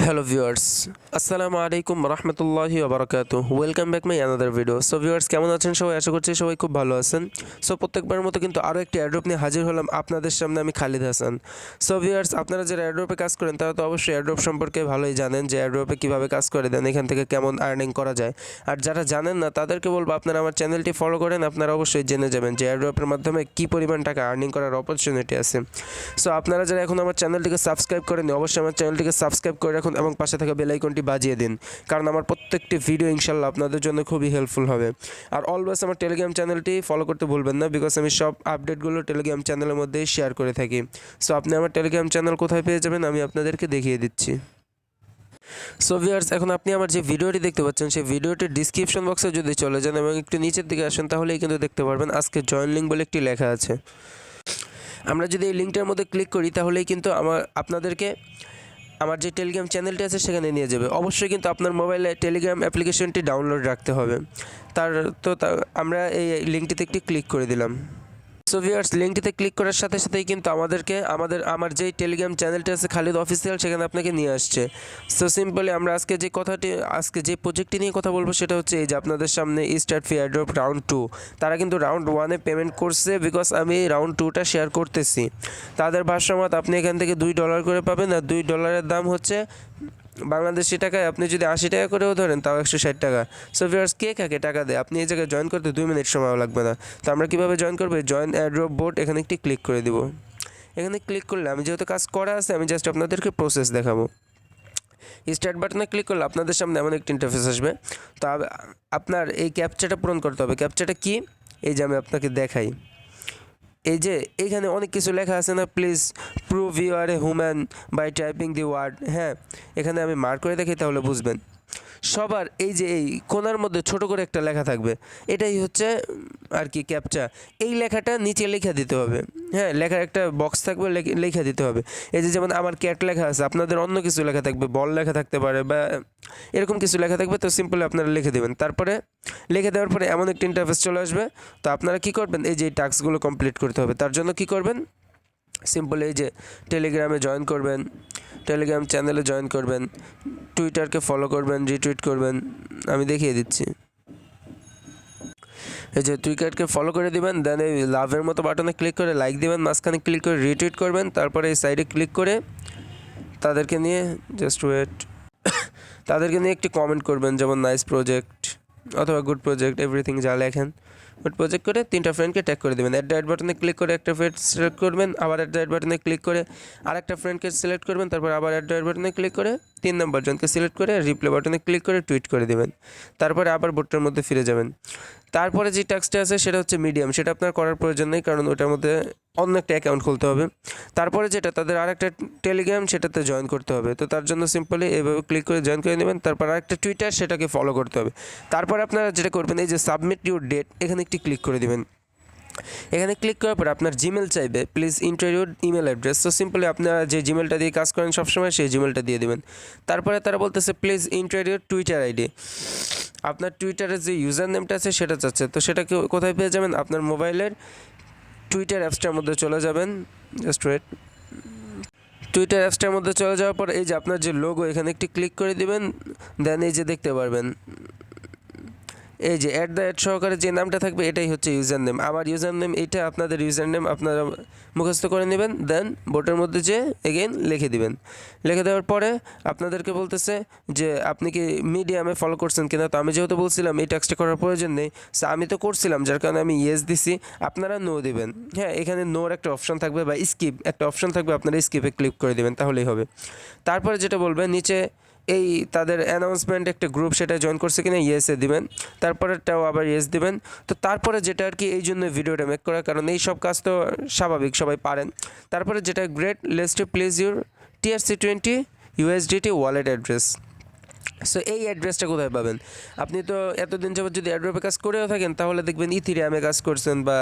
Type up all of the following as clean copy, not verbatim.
Hello viewers, আসসালামু আলাইকুম রহমতুল্লাহি ওবরাকাতুহ। Welcome back my another video. So viewers, কেমন আছেন সবাই? আশা করছি সবাই খুব ভালো আছেন। সো প্রত্যেকবারের মতো কিন্তু আরও একটি এয়ারড্রপ নিয়ে হাজির হলাম আপনাদের সামনে, আমি খালিদ হাসান। সো ভিউয়ার্স, আপনারা যারা এয়ারড্রপে কাজ করেন তারা তো অবশ্যই এয়ারড্রপ সম্পর্কে ভালোই জানেন যে এয়ারড্রপে কীভাবে কাজ করে দেন, এখান থেকে কেমন আর্নিং করা যায়। আর যারা জানেন না তাদেরকে বলবো আপনারা আমার চ্যানেলটি ফলো করেন, আপনারা অবশ্যই জেনে যাবেন যে এয়ারড্রপের মাধ্যমে কী পরিমাণ টাকা আর্নিং করার অপরচুনিটি আছে। সো আপনারা যারা এখন আমার চ্যানেলটিকে সাবস্ক্রাইব করেনি অবশ্যই আমার চ্যানেলটিকে সাবস্ক্রাইব করে রাখুন এবং পাশে থাকা বেল আইকনটি বাজিয়ে দিন, কারণ আমার প্রত্যেকটি ভিডিও ইনশাল্লাহ আপনাদের জন্য খুবই হেল্পফুল হবে। আর অলওয়েজ আমার টেলিগ্রাম চ্যানেলটি ফলো করতে ভুলবেন না, বিকজ আমি সব আপডেটগুলো টেলিগ্রাম চ্যানেলের মধ্যেই শেয়ার করে থাকি। সো আপনি আমার টেলিগ্রাম চ্যানেল কোথায় পেয়ে যাবেন আমি আপনাদেরকে দেখিয়ে দিচ্ছি। সো ভিউয়ার্স, এখন আপনি আমার যে ভিডিওটি দেখতে পাচ্ছেন সেই ভিডিওটির ডিসক্রিপশন বক্সে যদি চলে যান এবং একটু নিচের দিকে আসেন তাহলেই কিন্তু দেখতে পারবেন আজকে জয়েন লিঙ্ক বলে একটি লেখা আছে। আমরা যদি এই লিঙ্কটার মধ্যে ক্লিক করি তাহলেই কিন্তু আপনাদেরকে আমার যে টেলিগ্রাম চ্যানেলটি আছে সেখানে নিয়ে যাবে। অবশ্যই কিন্তু আপনার মোবাইলে টেলিগ্রাম অ্যাপ্লিকেশনটি ডাউনলোড রাখতে হবে। আমরা এই লিঙ্কটিতে একটি ক্লিক করে দিলাম। সো ভিউয়ার্স, লিঙ্কটিতে ক্লিক করার সাথে সাথেই কিন্তু আমাদেরকে আমার যেই টেলিগ্রাম চ্যানেলটি আছে খালিদ অফিসিয়াল, সেখানে আপনাকে নিয়ে আসছে। সো সিম্পলি আমরা আজকে যে প্রজেক্টটি নিয়ে কথা বলবো সেটা হচ্ছে এই যে আপনাদের সামনে StarFi Airdrop Round2। তারা কিন্তু রাউন্ড 1-এ পেমেন্ট করছে, বিকজ আমি রাউন্ড 2টা শেয়ার করতেছি। তাদের ভাষ্যমত আপনি এখান থেকে $2 করে পাবেন, আর $2-এর দাম হচ্ছে বাংলাদেশি টাকায় আপনি যদি 80 টাকা করেও ধরেন তাও 160 টাকা। সো ভিউয়ার্স, কে কাকে টাকা দেয়? আপনি এই জায়গায় জয়েন করতে 2 মিনিট সময়ও লাগবে না। তো আমরা কীভাবে জয়েন করবো? জয়েন এয়ারড্রপ বোট, এখানে একটি ক্লিক করে দিব। এখানে ক্লিক করলে আমি যেহেতু কাজ করা আছে আমি জাস্ট আপনাদেরকে প্রসেস দেখাবো। স্টার্ট বাটনে ক্লিক করলে আপনাদের সামনে এমন একটি ইন্টারফেস আসবে। তো আপনার এই ক্যাপচাটা পূরণ করতে হবে। ক্যাপচাটা কি? এই যে আমি আপনাকে দেখাই। এই যে এইখানে অনেক কিছু লেখা আছে না, please prove you are a human by typing the word. হ্যাঁ, এখানে আমি মার্ক করে দেখি তাহলে বুঝবেন। সবার এই যে এই কোণার মধ্যে ছোট করে একটা লেখা থাকবে, এটাই হচ্ছে আর কি ক্যাপচা। এই লেখাটা নিচে লেখা দিতে হবে। হ্যাঁ, লেখার একটা বক্স থাকবে, লেখা দিতে হবে। এই যে যেমন আমার ক্যাট লেখা আছে, আপনাদের অন্য কিছু লেখা থাকবে, বল লেখা থাকতে পারে বা এরকম কিছু লেখা থাকবে। তো সিম্পলি আপনারা লিখে দেবেন। তারপরে লিখে দেওয়ার পরে এমন একটা ইন্টারফেস চলে আসবে। তো আপনারা কী করবেন? এই যে টাস্কগুলো কমপ্লিট করতে হবে। তার জন্য কী করবেন? সিম্পল এই যে টেলিগ্রামে জয়েন করবেন, টেলিগ্রাম চ্যানেলে জয়েন করবেন, টুইটারকে ফলো করবেন, রিটুইট করবেন। আমি দেখিয়ে দিচ্ছি। এই যে টুইটারকে ফলো করে দিবেন, দেন এই লাভের মতো বাটনে ক্লিক করে লাইক দিবেন, মাঝখানে ক্লিক করে রিটুইট করবেন, তারপরে এই সাইডে ক্লিক করে তাদেরকে নিয়ে তাদেরকে নিয়ে একটি কমেন্ট করবেন, যেমন নাইস প্রজেক্ট অথবা গুড প্রজেক্ট, এভরিথিং যা লেখেন গুড প্রজেক্ট করে 3টা ফ্রেন্ডকে ট্যাগ করে দেবেন। অ্যাড বাটনে ক্লিক করে একটা ফ্রেন্ড সিলেক্ট করবেন, আবার অ্যাড বাটনে ক্লিক করে আরেকটা ফ্রেন্ডকে সিলেক্ট করবেন, তারপর আবার অ্যাড বাটনে ক্লিক করে 3 নম্বর জনকে সিলেক্ট করে রিপ্লাই বাটনে ক্লিক করে টুইট করে দেবেন। তারপরে আবার বোটটার মধ্যে ফিরে যাবেন। তারপরে যে টাস্কটা আছে সেটা হচ্ছে মিডিয়াম, সেটা আপনার করার প্রয়োজন নেই, কারণ ওটার মধ্যে অন্য একটা অ্যাকাউন্ট খুলতে হবে। তারপরে যেটা তাদের আরেকটা টেলিগ্রাম, সেটাতে জয়েন করতে হবে। তো তার জন্য সিম্পলি এইভাবে ক্লিক করে জয়েন করে নেবেন। তারপর আরেকটা টুইটার, সেটাকে ফলো করতে হবে। তারপরে আপনারা যেটা করবেন, এই যে সাবমিট ইউর ডেট, এখানে একটি ক্লিক করে দেবেন। এখানে ক্লিক করার পর আপনার জিমেল চাইবে, please inter your email address. তো সিম্পলি আপনারা যে জিমেলটা দিয়ে কাজ করেন সবসময় সেই জিমেলটা দিয়ে দেবেন। তারপরে তারা বলতেছে please inter your Twitter ID. আপনার টুইটারের যে ইউজার নেমটা আছে সেটা চাচ্ছে। তো সেটাকে কোথায় পেয়ে যাবেন? আপনার মোবাইলের টুইটার অ্যাপসটার মধ্যে চলে যাবেন। Just wait. টুইটার অ্যাপসটার মধ্যে চলে যাওয়ার পর এই যে আপনার যে লোগো, এখানে একটি ক্লিক করে দিবেন। দেন এই যে দেখতে পারবেন এই যে @ সহকারে যে নামটা থাকবে এটাই হচ্ছে ইউজার নেম। আমার ইউজার নেম এটা, আপনাদের ইউজার নেম আপনারা মুখস্থ করে নেবেন। দেন বোটের মধ্যে যে এগেইন লিখে দিবেন। লিখে দেওয়ার পরে আপনাদেরকে বলতেছে যে আপনি কি মিডিয়ামে ফলো করছেন কিনা। তো আমি যেহেতু বলছিলাম এই টাস্কটা করার প্রয়োজন নেই, সো আমি তো করছিলাম, যার কারণে আমি ইয়েস দিছি। আপনারা নো দিবেন। হ্যাঁ, এখানে নোর একটা অপশন থাকবে বা স্কিপ একটা অপশন থাকবে, আপনারা স্কিপে ক্লিক করে দেবেন, তাহলেই হবে। তারপরে যেটা বলবেন নিচে এই তাদের অ্যানাউন্সমেন্ট একটা গ্রুপ, সেটা জয়েন করছে কিনা ইয়েসে দিবেন। তারপরেটাও আবার ইয়েস দিবেন। তো তারপরে যেটা আর কি এই জন্য ভিডিওটা মেক করা, কারণ এই সব কাজ তো স্বাভাবিক, সবাই পারেন। তারপরে যেটা great, let's to please your TRC20 USDT wallet address. So এই অ্যাড্রেসটা কোথায় পাবেন? আপনি তো এতদিন যাবত যদি এয়ারড্রপে কাজ করেও থাকেন তাহলে দেখবেন ইথিরিয়ামে কাজ করছেন বা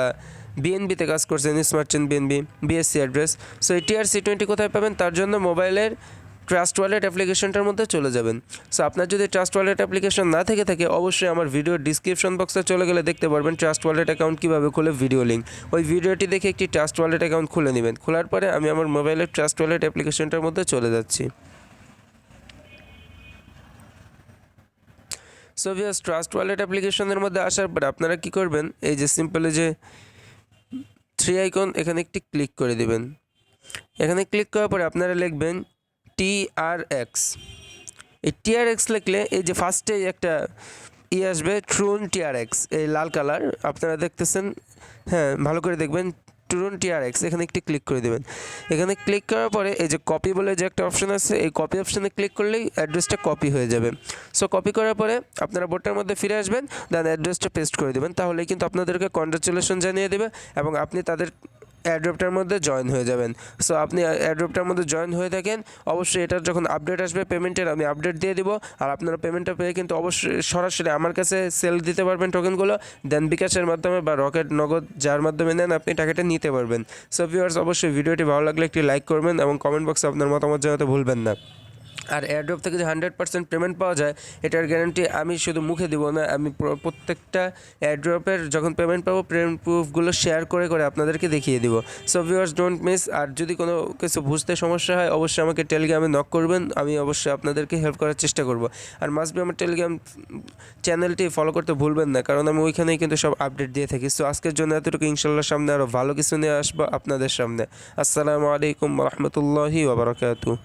BNB-তে কাজ করছেন, smart chain BNB BSC address. So এই TRC20 কোথায় পাবেন? তার জন্য মোবাইলের ট্রাস্ট ওয়ালেট অ্যাপ্লিকেশনটার মধ্যে চলে যাবেন। সো আপনার যদি ট্রাস্ট ওয়ালেট অ্যাপ্লিকেশন না থেকে থাকে অবশ্যই আমার ভিডিওর ডিসক্রিপশন বক্সে চলে গেলে দেখতে পারবেন ট্রাস্ট ওয়ালেট অ্যাকাউন্ট কীভাবে খুলে ভিডিও লিঙ্ক। ওই ভিডিওটি দেখে একটি ট্রাস্ট ওয়ালেট অ্যাকাউন্ট খুলে নেবেন। খোলার পরে আমি আমার মোবাইলের ট্রাস্ট ওয়ালেট অ্যাপ্লিকেশনটার মধ্যে চলে যাচ্ছি। সো ভিউয়ার্স ট্রাস্ট ওয়ালেট অ্যাপ্লিকেশনের মধ্যে আসার পরে আপনারা কি করবেন, এই যে সিম্পলি যে 3 আইকন এখানে একটি ক্লিক করে দিবেন। এখানে ক্লিক করার পরে আপনারা লিখবেন TRX। এই TRX লিখলে এই যে ফার্স্টে একটা আসবে ট্রুন TRX, এই লাল কালার আপনারা দেখতেছেন, হ্যাঁ ভালো করে দেখবেন, ট্রুন TRX এখানে একটি ক্লিক করে দেবেন। এখানে ক্লিক করার পরে এই যে কপি বলে যে একটা অপশন আছে, এই কপি অপশানে ক্লিক করলেই অ্যাড্রেসটা কপি হয়ে যাবে। সো কপি করার পরে আপনারা বোর্ডটার মধ্যে ফিরে আসবেন, দেন অ্যাড্রেসটা পেস্ট করে দেবেন, তাহলেই কিন্তু আপনাদেরকে কনগ্রাচুলেশন জানিয়ে দেবে এবং আপনি তাদের এয়ারড্রপটার মধ্যে জয়েন হয়ে যাবেন। সো আপনি এয়ারড্রপটার মধ্যে জয়েন হয়ে থাকেন, অবশ্যই এটার যখন আপডেট আসবে পেমেন্টের আমি আপডেট দিয়ে দিব, আর আপনারা পেমেন্টটা পেয়ে কিন্তু অবশ্যই সরাসরি আমার কাছে সেল দিতে পারবেন টোকেনগুলো, দেন বিকাশের মাধ্যমে বা রকেট নগদ যার মাধ্যমে নেন আপনি টাকাটা নিতে পারবেন। সো ভিউয়ার্স অবশ্যই ভিডিওটি ভালো লাগলে একটি লাইক করবেন এবং কমেন্ট বক্সে আপনার মতামত জানাতে ভুলবেন না। আর এয়ারড্রপ থেকে যে 100% পেমেন্ট পাওয়া যায় এটার গ্যারান্টি আমি শুধু মুখে দিব না, আমি প্রত্যেকটা এয়ারড্রপের যখন পেমেন্ট পাবো পেমেন্ট প্রুফগুলো শেয়ার করে করে আপনাদেরকে দেখিয়ে দিব। So viewers don't miss. আর যদি কোনো কিছু বুঝতে সমস্যা হয় অবশ্যই আমাকে টেলিগ্রামে নক করবেন, আমি অবশ্যই আপনাদেরকে হেল্প করার চেষ্টা করব। আর মাস্ট বি আমার টেলিগ্রাম চ্যানেলটি ফলো করতে ভুলবেন না, কারণ আমি ওইখানেই কিন্তু সব আপডেট দিয়ে থাকি। সো আজকের জন্য এতটুকু, ইনশাল্লাহ সামনে আরও ভালো কিছু নিয়ে আসবো আপনাদের সামনে। আসসালামু আলাইকুম রহমতুল্লাহি ওয়া বারাকাতুহু।